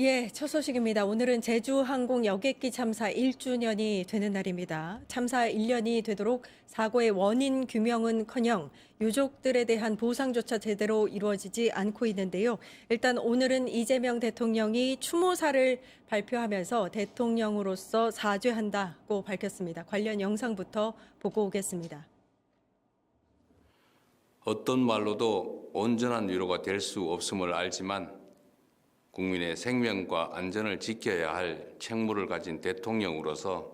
예, 첫 소식입니다. 오늘은 제주항공 여객기 참사 1주년이 되는 날입니다. 참사 1년이 되도록 사고의 원인 규명은커녕 유족들에 대한 보상조차 제대로 이루어지지 않고 있는데요. 일단 오늘은 이재명 대통령이 추모사를 발표하면서 대통령으로서 사죄한다고 밝혔습니다. 관련 영상부터 보고 오겠습니다. 어떤 말로도 온전한 위로가 될 수 없음을 알지만 국민의 생명과 안전을 지켜야 할 책무를 가진 대통령으로서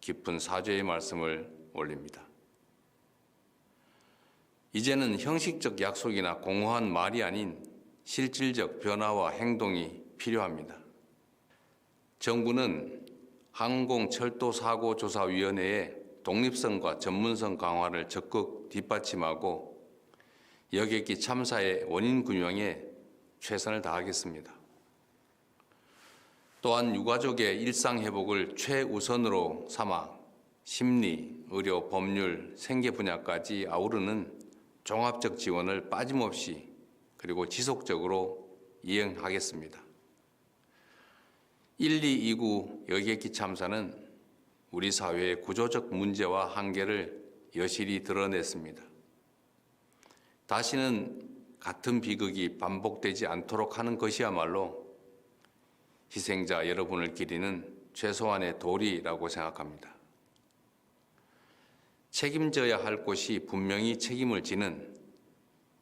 깊은 사죄의 말씀을 올립니다. 이제는 형식적 약속이나 공허한 말이 아닌 실질적 변화와 행동이 필요합니다. 정부는 항공철도사고조사위원회의 독립성과 전문성 강화를 적극 뒷받침하고 여객기 참사의 원인 규명에 최선을 다하겠습니다. 또한 유가족의 일상 회복을 최우선으로 삼아 심리, 의료, 법률, 생계 분야까지 아우르는 종합적 지원을 빠짐없이 그리고 지속적으로 이행하겠습니다. 1229 여객기 참사는 우리 사회의 구조적 문제와 한계를 여실히 드러냈습니다. 다시는 같은 비극이 반복되지 않도록 하는 것이야말로 희생자 여러분을 기리는 최소한의 도리라고 생각합니다. 책임져야 할 곳이 분명히 책임을 지는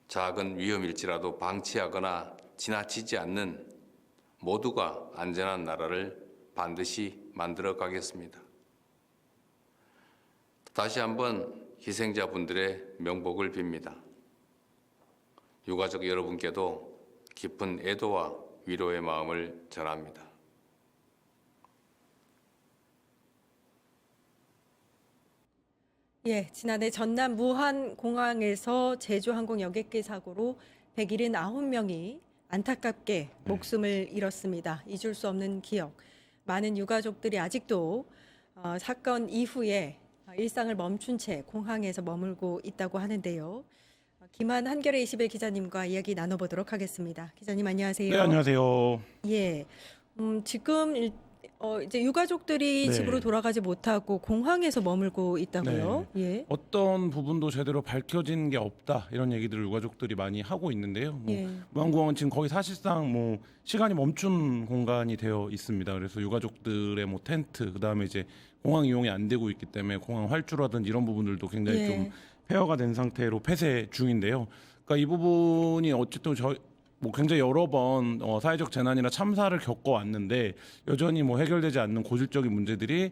작은 위험일지라도 방치하거나 지나치지 않는 모두가 안전한 나라를 반드시 만들어 가겠습니다. 다시 한번 희생자분들의 명복을 빕니다. 유가족 여러분께도 깊은 애도와 위로의 마음을 전합니다. 예, 지난해 전남 무안공항에서 제주항공 여객기 사고로 179명이 안타깝게 목숨을 잃었습니다. 잊을 수 없는 기억. 많은 유가족들이 아직도 사건 이후에 일상을 멈춘 채 공항에서 머물고 있다고 하는데요. 김한 한겨레 21 기자님과 이야기 나눠보도록 하겠습니다. 기자님 안녕하세요. 네, 안녕하세요. 예, 지금 이제 유가족들이 네. 집으로 돌아가지 못하고 공항에서 머물고 있다고요? 예. 어떤 부분도 제대로 밝혀진 게 없다 이런 얘기들을 유가족들이 많이 하고 있는데요. 예. 무안공항은 지금 거의 사실상 시간이 멈춘 공간이 되어 있습니다. 그래서 유가족들의 텐트 그다음에 이제 공항 이용이 안 되고 있기 때문에 공항 활주라든지 이런 부분들도 굉장히 예. 좀 폐허가 된 상태로 폐쇄 중인데요. 그러니까 이 부분이 어쨌든 굉장히 여러 번 사회적 재난이나 참사를 겪어왔는데 여전히 해결되지 않는 고질적인 문제들이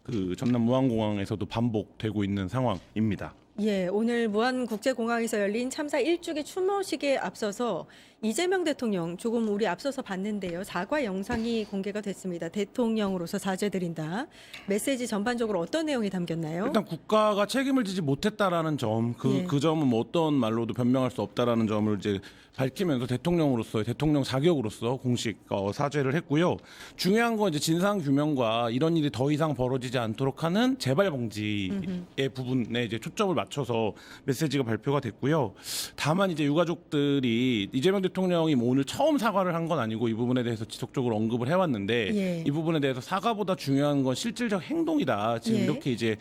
그 전남 무안공항에서도 반복되고 있는 상황입니다. 예, 오늘 무안국제공항에서 열린 참사 1주기 추모식에 앞서서 이재명 대통령 조금 우리 앞서서 봤는데요. 사과 영상이 공개가 됐습니다. 대통령으로서 사죄드린다. 메시지 전반적으로 어떤 내용이 담겼나요? 일단 국가가 책임을 지지 못했다라는 점, 예. 그 점은 어떤 말로도 변명할 수 없다라는 점을 이제 밝히면서 대통령으로서 대통령 자격으로서 공식 사죄를 했고요. 중요한 건 이제 진상 규명과 이런 일이 더 이상 벌어지지 않도록 하는 재발 방지의 부분에 이제 초점을 맞춰서 메시지가 발표가 됐고요. 다만 이제 유가족들이 이재명 대통령이 오늘 처음 사과를 한 건 아니고 이 부분에 대해서 지속적으로 언급을 해왔는데 예. 이 부분에 대해서 사과보다 중요한 건 실질적 행동이다. 지금 예. 이렇게 이제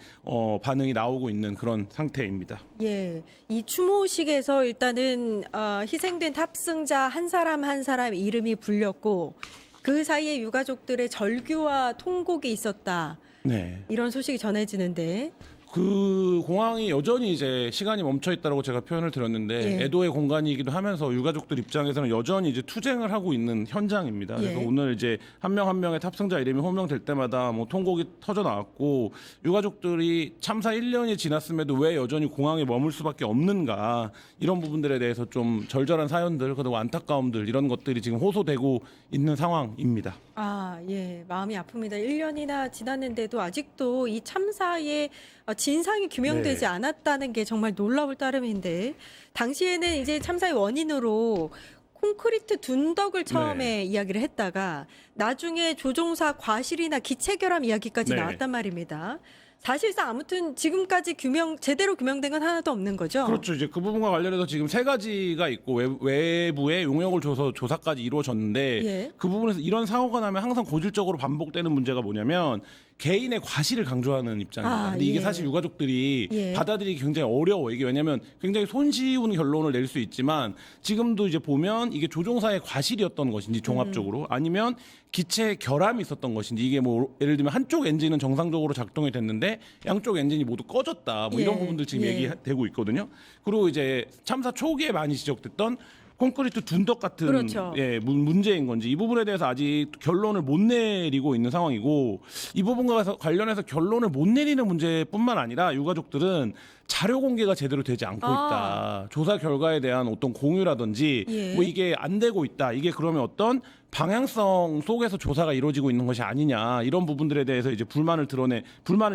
반응이 나오고 있는 그런 상태입니다. 예, 이 추모식에서 일단은 희생된 탑승자 한 사람 한 사람 이름이 불렸고 그 사이에 유가족들의 절규와 통곡이 있었다. 네. 이런 소식이 전해지는데 그 공항이 여전히 이제 시간이 멈춰 있다라고 제가 표현을 드렸는데 예. 애도의 공간이기도 하면서 유가족들 입장에서는 여전히 이제 투쟁을 하고 있는 현장입니다. 그래서 예. 오늘 이제 한 명 한 명의 탑승자 이름이 호명될 때마다 통곡이 터져 나왔고 유가족들이 참사 1년이 지났음에도 왜 여전히 공항에 머물 수밖에 없는가 이런 부분들에 대해서 좀 절절한 사연들 그리고 안타까움들 이런 것들이 지금 호소되고 있는 상황입니다. 아, 예, 마음이 아픕니다. 1년이나 지났는데도 아직도 이 참사의 진상이 규명되지 네. 않았다는 게 정말 놀라울 따름인데 당시에는 이제 참사의 원인으로 콘크리트 둔덕을 처음에 이야기를 했다가 나중에 조종사 과실이나 기체 결함 이야기까지 네. 나왔단 말입니다. 사실상 아무튼 지금까지 제대로 규명된 건 하나도 없는 거죠. 그렇죠. 이제 그 부분과 관련해서 지금 세 가지가 있고 외부에 용역을 줘서 조사까지 이루어졌는데 예. 그 부분에서 이런 사고가 나면 항상 고질적으로 반복되는 문제가 뭐냐면 개인의 과실을 강조하는 입장입니다. 근데 이게 예. 사실 유가족들이 예. 받아들이기 굉장히 어려워. 이게 왜냐하면 굉장히 손쉬운 결론을 낼 수 있지만 지금도 이제 보면 이게 조종사의 과실이었던 것인지 종합적으로 아니면 기체 결함이 있었던 것인지 이게 뭐 예를 들면 한쪽 엔진은 정상적으로 작동이 됐는데 양쪽 엔진이 모두 꺼졌다. 뭐 이런 예. 부분들 지금 예. 얘기되고 있거든요. 그리고 이제 참사 초기에 많이 지적됐던 콘크리트 둔덕 같은 그렇죠. 문제인 건지 이 부분에 대해서 아직 결론을 못 내리고 있는 상황이고 이 부분과 관련해서 결론을 못 내리는 문제뿐만 아니라 유가족들은 자료 공개가 제대로 되지 않고 있다. 조사 결과에 대한 어떤 공유라든지 예. 뭐 이게 안 되고 있다. 이게 그러면 어떤 방향성 속에서 조사가 이루어지고 있는 것이 아니냐 이런 부분들에 대해서 이제 불만을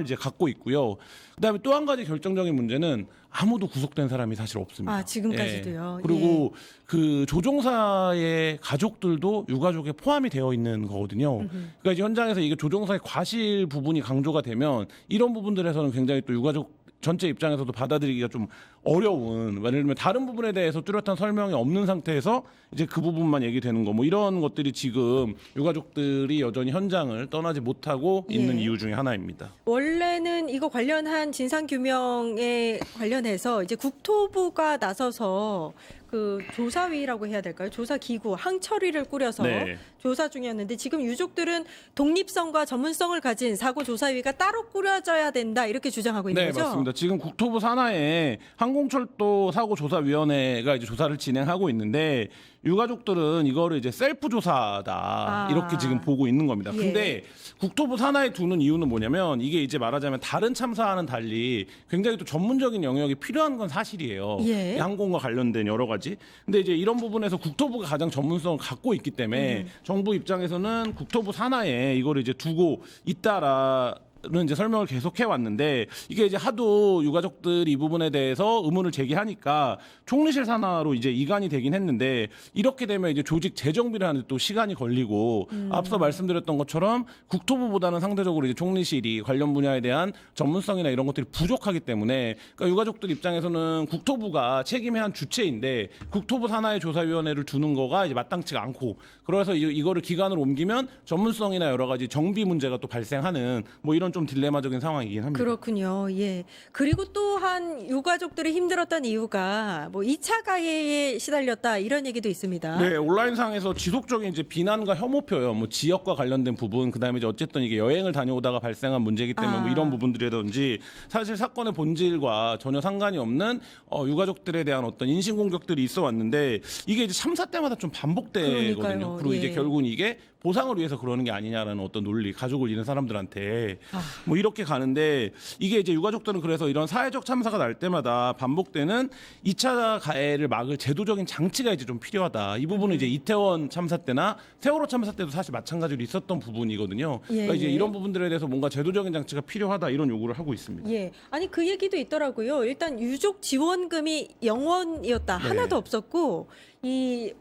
이제 갖고 있고요. 그다음에 또 한 가지 결정적인 문제는 아무도 구속된 사람이 사실 없습니다. 아, 지금까지도요. 예. 그리고 그 조종사의 가족들도 유가족에 포함이 되어 있는 거거든요. 그러니까 이제 현장에서 이게 조종사의 과실 부분이 강조가 되면 이런 부분들에서는 굉장히 또 유가족 전체 입장에서도 받아들이기가 좀 어려운, 예를 들면 다른 부분에 대해서 뚜렷한 설명이 없는 상태에서 이제 그 부분만 얘기되는 거, 뭐 이런 것들이 지금 유가족들이 여전히 현장을 떠나지 못하고 있는 예. 이유 중에 하나입니다. 원래는 이거 관련한 진상 규명에 관련해서 이제 국토부가 나서서 그 조사위라고 해야 될까요? 조사 기구 항철위를 꾸려서 네. 조사 중이었는데 지금 유족들은 독립성과 전문성을 가진 사고 조사위가 따로 꾸려져야 된다 이렇게 주장하고 있는 네, 거죠. 맞습니다. 지금 국토부 산하에 항공철도 사고조사위원회가 이제 조사를 진행하고 있는데 유가족들은 이거를 이제 셀프 조사다 이렇게 지금 보고 있는 겁니다. 예. 근데 국토부 산하에 두는 이유는 뭐냐면 이게 이제 말하자면 다른 참사와는 달리 굉장히 또 전문적인 영역이 필요한 건 사실이에요. 예. 이 항공과 관련된 여러 가지. 근데 이제 이런 부분에서 국토부가 가장 전문성을 갖고 있기 때문에 정부 입장에서는 국토부 산하에 이거를 이제 두고 있다라. 는 이제 설명을 계속해 왔는데 이게 이제 하도 유가족들이 이 부분에 대해서 의문을 제기하니까 총리실 산하로 이제 이관이 되긴 했는데 이렇게 되면 이제 조직 재정비를 하는데 또 시간이 걸리고 앞서 말씀드렸던 것처럼 국토부보다는 상대적으로 이제 총리실이 관련 분야에 대한 전문성이나 이런 것들이 부족하기 때문에 그러니까 유가족들 입장에서는 국토부가 책임의 한 주체인데 국토부 산하의 조사위원회를 두는 거가 이제 마땅치가 않고 그래서 이거를 기관으로 옮기면 전문성이나 여러 가지 정비 문제가 또 발생하는 뭐 이런 좀 딜레마적인 상황이긴 합니다. 그렇군요. 예. 그리고 또한 유가족들이 힘들었던 이유가 뭐 2차 가해에 시달렸다 이런 얘기도 있습니다. 네, 온라인상에서 지속적인 이제 비난과 혐오표요. 뭐 지역과 관련된 부분, 그다음에 이제 어쨌든 이게 여행을 다녀오다가 발생한 문제이기 때문에 뭐 이런 부분들이라든지 사실 사건의 본질과 전혀 상관이 없는 유가족들에 대한 어떤 인신 공격들이 있어 왔는데 이게 이제 참사 때마다 좀 반복되거든요. 그러니까요. 그리고 이제 예. 결국은 이게 보상을 위해서 그러는 게 아니냐라는 어떤 논리, 가족을 잃은 사람들한테 뭐 이렇게 가는데 이게 이제 유가족들은 그래서 이런 사회적 참사가 날 때마다 반복되는 2차 가해를 막을 제도적인 장치가 이제 좀 필요하다. 이 부분은 이제 이태원 참사 때나 세월호 참사 때도 사실 마찬가지로 있었던 부분이거든요. 그러니까 이제 예. 이런 부분들에 대해서 뭔가 제도적인 장치가 필요하다 이런 요구를 하고 있습니다. 예. 아니 그 얘기도 있더라고요. 일단 유족 지원금이 0원이었다. 네. 하나도 없었고 이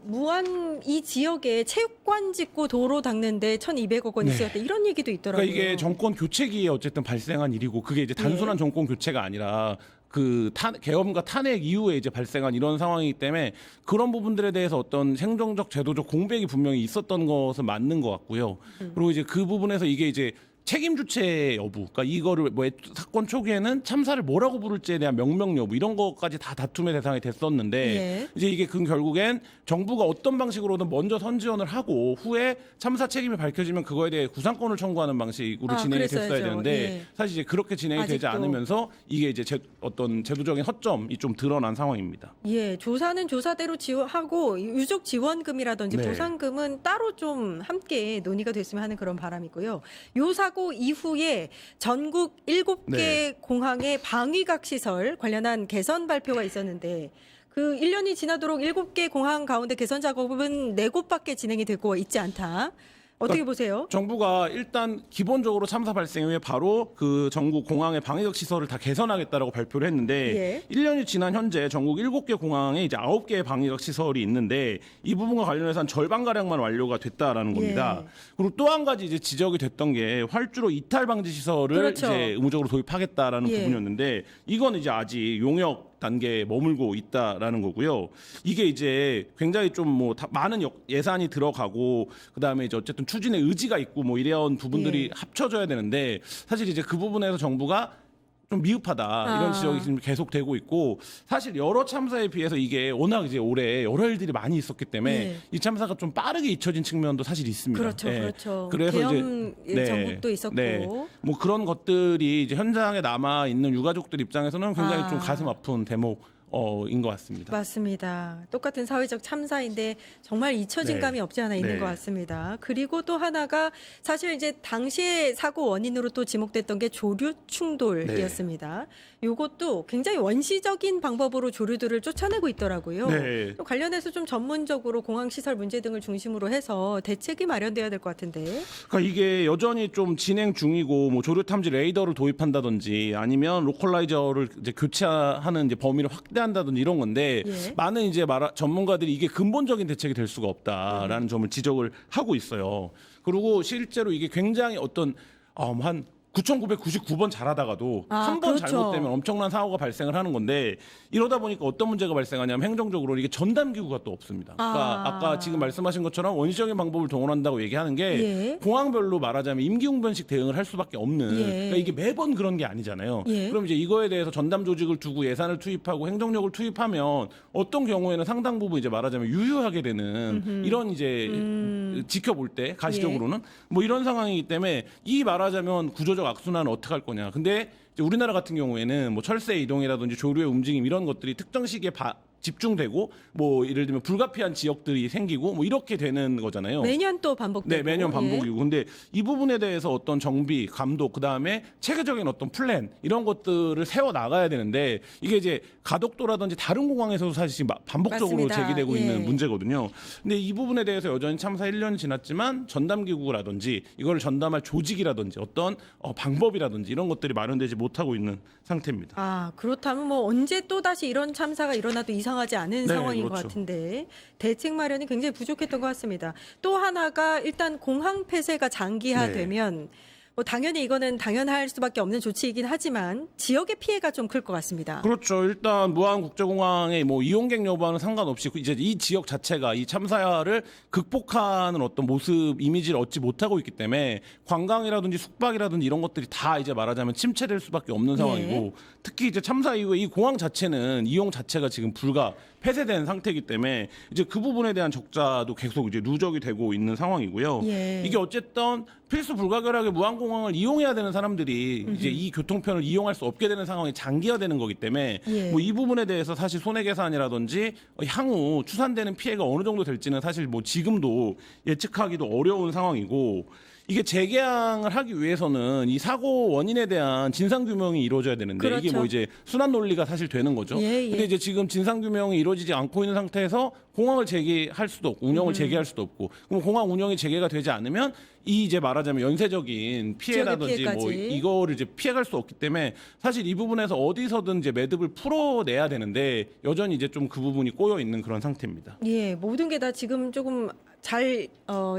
지역에 체육관 짓고 도로 닦는데 1,200억 원이 네. 쓰였다. 이런 얘기도 있더라고요. 그러니까 이게 정권 교체기에 어쨌든 발생한 일이고 그게 이제 단순한 정권 교체가 아니라 그 계엄과 탄핵 이후에 이제 발생한 이런 상황이기 때문에 그런 부분들에 대해서 어떤 행정적 제도적 공백이 분명히 있었던 것은 맞는 것 같고요. 그리고 이제 그 부분에서 이게 이제 책임 주체 여부, 그러니까 이거를 뭐 사건 초기에는 참사를 뭐라고 부를지에 대한 명명 여부 이런 것까지 다 다툼의 대상이 됐었는데 예. 이제 이게 결국엔 정부가 어떤 방식으로든 먼저 선지원을 하고 후에 참사 책임이 밝혀지면 그거에 대해 구상권을 청구하는 방식으로 진행이 됐어야 그랬어야죠. 되는데 예. 사실 이제 그렇게 진행이 되지 아직도. 않으면서 이게 이제 어떤 제도적인 허점이 좀 드러난 상황입니다. 예, 조사는 조사대로 하고 유족 지원금이라든지 네. 보상금은 따로 좀 함께 논의가 됐으면 하는 그런 바람이고요. 요 사고 이후에 전국 7개 네. 공항의 방위각 시설 관련한 개선 발표가 있었는데 그 1년이 지나도록 7개 공항 가운데 개선 작업은 4곳밖에 진행이 되고 있지 않다. 어떻게 보세요? 정부가 일단 기본적으로 참사 발생 후에 바로 그 전국 공항의 방위적 시설을 다 개선하겠다라고 발표를 했는데 예. 1년이 지난 현재 전국 7개 공항에 이제 9개의 방위적 시설이 있는데 이 부분과 관련해서 한 절반 가량만 완료가 됐다라는 겁니다. 예. 그리고 또 한 가지 이제 지적이 됐던 게 활주로 이탈 방지 시설을 그렇죠. 이제 의무적으로 도입하겠다라는 예. 부분이었는데 이건 이제 아직 용역 단계에 머물고 있다라는 거고요. 이게 이제 굉장히 좀 뭐 많은 예산이 들어가고 그다음에 이제 어쨌든 추진의 의지가 있고 뭐 이런 부분들이 예. 합쳐져야 되는데 사실 이제 그 부분에서 정부가 좀 미흡하다 이런 지적이 지금 계속되고 있고 사실 여러 참사에 비해서 이게 워낙 이제 올해 여러 일들이 많이 있었기 때문에 예. 이 참사가 좀 빠르게 잊혀진 측면도 사실 있습니다. 그렇죠, 예. 그렇죠. 그래서 계엄 이제 전국도 있었고. 뭐 그런 것들이 이제 현장에 남아 있는 유가족들 입장에서는 굉장히 좀 가슴 아픈 대목인 것 같습니다. 맞습니다. 똑같은 사회적 참사인데 정말 잊혀진 네. 감이 없지 않아 있는 네. 것 같습니다. 그리고 또 하나가 사실 이제 당시에 사고 원인으로 또 지목됐던 게 조류 충돌이었습니다. 이것도 굉장히 원시적인 방법으로 조류들을 쫓아내고 있더라고요. 네. 또 관련해서 좀 전문적으로 공항 시설 문제 등을 중심으로 해서 대책이 마련돼야 될 것 같은데. 그러니까 이게 여전히 좀 진행 중이고 뭐 조류 탐지 레이더를 도입한다든지 아니면 로컬라이저를 이제 교체하는 이제 범위를 확대한다든지 이런 건데 예. 많은 이제 전문가들이 이게 근본적인 대책이 될 수가 없다라는 점을 지적을 하고 있어요. 그리고 실제로 이게 굉장히 어떤 한 9,999번 잘하다가도 한 번 그렇죠. 잘못되면 엄청난 사고가 발생을 하는 건데 이러다 보니까 어떤 문제가 발생하냐면 행정적으로 이게 전담 기구가 또 없습니다. 그러니까 아까 지금 말씀하신 것처럼 원시적인 방법을 동원한다고 얘기하는 게 예. 공항별로 말하자면 임기응변식 대응을 할 수밖에 없는 예. 그러니까 이게 매번 그런 게 아니잖아요. 예. 그럼 이제 이거에 대해서 전담 조직을 두고 예산을 투입하고 행정력을 투입하면 어떤 경우에는 상당 부분 이제 말하자면 유효하게 되는 이런 이제 지켜볼 때 가시적으로는 뭐 이런 상황이기 때문에 이 말하자면 구조적 악순환은 어떻게 할 거냐. 근데 이제 우리나라 같은 경우에는 뭐 철새 이동이라든지 조류의 움직임 이런 것들이 특정 시기에 집중되고 뭐 예를 들면 불가피한 지역들이 생기고 뭐 이렇게 되는 거잖아요. 매년 또 반복되고. 네, 매년 예. 반복이고. 근데 이 부분에 대해서 어떤 정비, 감독, 그다음에 체계적인 어떤 플랜 이런 것들을 세워 나가야 되는데 이게 이제 가덕도라든지 다른 공항에서도 사실 지금 반복적으로 맞습니다. 제기되고 예. 있는 문제거든요. 근데 이 부분에 대해서 여전히 참사 1년이 지났지만 전담 기구라든지 이걸 전담할 조직이라든지 어떤 방법이라든지 이런 것들이 마련되지 못하고 있는 상태입니다. 그렇다면 뭐 언제 또 다시 이런 참사가 일어나도 이상하지 않은 네, 상황인 그렇죠. 것 같은데 대책 마련이 굉장히 부족했던 것 같습니다. 또 하나가 일단 공항 폐쇄가 장기화되면 뭐 당연히 이거는 당연할 수밖에 없는 조치이긴 하지만 지역의 피해가 좀 클 것 같습니다. 그렇죠. 일단 무안국제공항의 뭐 이용객 여부와는 상관없이 이제 이 지역 자체가 이 참사를 극복하는 어떤 모습 이미지를 얻지 못하고 있기 때문에 관광이라든지 숙박이라든지 이런 것들이 다 이제 말하자면 침체될 수밖에 없는 상황이고 특히 이제 참사 이후에 이 공항 자체는 이용 자체가 지금 폐쇄된 상태이기 때문에 이제 그 부분에 대한 적자도 계속 이제 누적이 되고 있는 상황이고요. 예. 이게 어쨌든 필수 불가결하게 무안공항을 이용해야 되는 사람들이 이제 이 교통편을 이용할 수 없게 되는 상황이 장기화되는 거기 때문에 예. 뭐 이 부분에 대해서 사실 손해계산이라든지 향후 추산되는 피해가 어느 정도 될지는 사실 뭐 지금도 예측하기도 어려운 상황이고 이게 재개항을 하기 위해서는 이 사고 원인에 대한 진상 규명이 이루어져야 되는데 그렇죠. 이게 뭐 이제 순환 논리가 사실 되는 거죠. 예, 예. 근데 이제 지금 진상 규명이 이루어지지 않고 있는 상태에서 공항을 재개할 수도 없고 운영을 재개할 수도 없고 그럼 공항 운영이 재개가 되지 않으면 이 이제 말하자면 연쇄적인 피해라든지 지역의 뭐 피해까지. 이거를 이제 피해갈 수 없기 때문에 사실 이 부분에서 어디서든 이제 매듭을 풀어내야 되는데 여전히 이제 좀 그 부분이 꼬여 있는 그런 상태입니다. 예, 모든 게 다 지금 조금 잘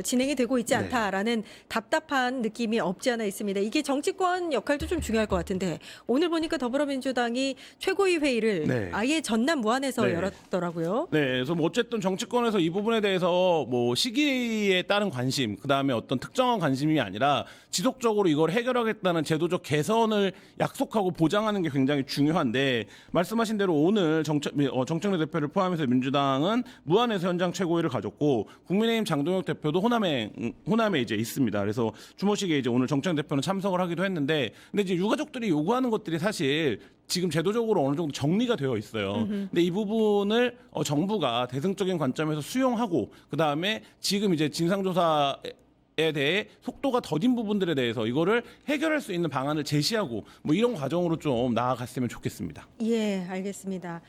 진행이 되고 있지 않다라는 답답한 느낌이 없지 않아 있습니다. 이게 정치권 역할도 좀 중요할 것 같은데 오늘 보니까 더불어민주당이 최고위 회의를 네. 아예 전남 무안에서 네. 열었더라고요. 네, 그래서 뭐 어쨌든 정치권에서 이 부분에 대해서 뭐 시기에 따른 관심, 그 다음에 어떤 특정한 관심이 아니라 지속적으로 이걸 해결하겠다는 제도적 개선을 약속하고 보장하는 게 굉장히 중요한데 말씀하신 대로 오늘 정청래 대표를 포함해서 민주당은 무안에서 현장 최고위를 가졌고 국민의힘 장동혁 대표도 호남에 이제 있습니다. 그래서 주모식에 이제 오늘 정청래 대표는 참석을 하기도 했는데 근데 이제 유가족들이 요구하는 것들이 사실 지금 제도적으로 어느 정도 정리가 되어 있어요. 근데 이 부분을 정부가 대승적인 관점에서 수용하고 그 다음에 지금 이제 진상조사에 대해 속도가 더딘 부분들에 대해서 이거를 해결할 수 있는 방안을 제시하고 뭐 이런 과정으로 좀 나아갔으면 좋겠습니다. 예, 알겠습니다.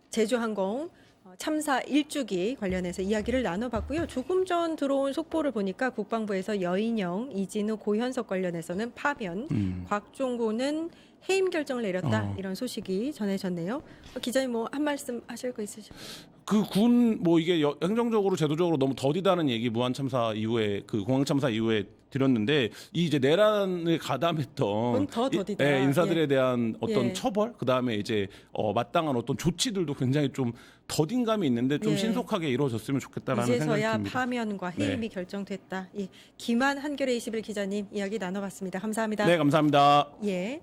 제주항공 참사 1주기 관련해서 이야기를 나눠봤고요. 조금 전 들어온 속보를 보니까 국방부에서 여인영, 이진우, 고현석 관련해서는 파면, 곽종고는 해임 결정을 내렸다 이런 소식이 전해졌네요. 기자님 뭐 한 말씀 하실 거 있으실까요? 그 군 뭐 이게 행정적으로 제도적으로 너무 더디다는 얘기 무한 참사 이후에 그 공항 참사 이후에 드렸는데 이 이제 내란을 가담했던 그건 더 더디다. 인사들에 대한 어떤 예. 처벌 그다음에 이제 마땅한 어떤 조치들도 굉장히 좀 더딘 감이 있는데 좀 예. 신속하게 이루어졌으면 좋겠다라는 생각이 이제서야 듭니다. 파면과 해임이 결정됐다. 예. 김한 한겨레 21 기자님 이야기 나눠봤습니다. 감사합니다. 네, 감사합니다. 예.